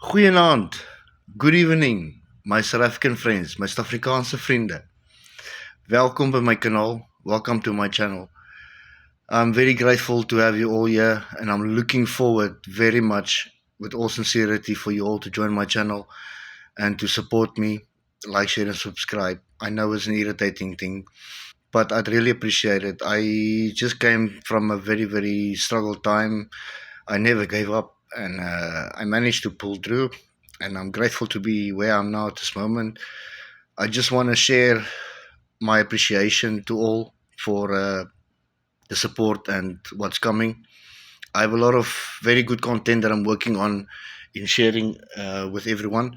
Goeienaand, good evening, my South African friends, my Suid-Afrikaanse vriende. Welkom by my kanaal, welcome to my channel. I'm very grateful to have you all here and I'm looking forward very much with all sincerity for you all to join my channel and to support me, like, share and subscribe. I know it's an irritating thing, but I'd really appreciate it. I just came from a very struggled time. I never gave up and I managed to pull through and I'm grateful to be where I'm now at this moment. I just want to share my appreciation to all for the support and what's coming. I have a lot of very good content that I'm working on in sharing with everyone,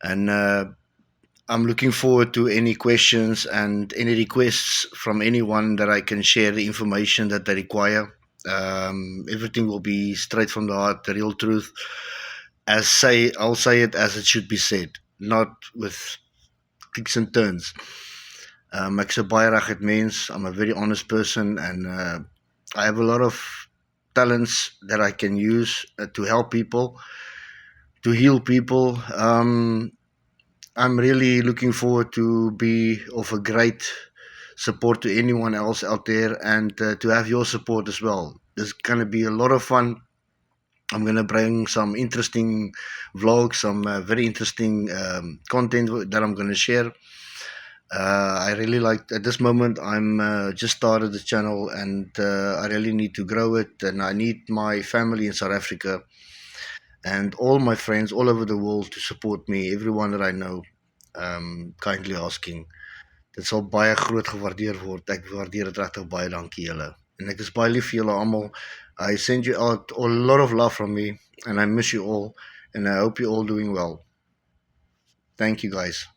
and I'm looking forward to any questions and any requests from anyone that I can share the information that they require. Everything will be straight from the heart, the real truth. I'll say it as it should be said, not with twists and turns. Ek's 'n baie regte mens. I'm a very honest person, and I have a lot of talents that I can use to help people, to heal people. I'm really looking forward to be of a great support to anyone else out there, and to have your support as well. There's going to be a lot of fun. I'm going to bring some interesting vlogs, some very interesting content that I'm going to share. I really like at this moment. I'm just started the channel, and I really need to grow it. And I need my family in South Africa and all my friends all over the world to support me. Everyone that I know, kindly asking. Dit sal baie groot gewaardeer word. Ek waardeer dit regtig baie. Dankie julle. En ek is baie lief vir julle almal. I send you out a lot of love from me, and I miss you all, and I hope you all doing well. Thank you guys.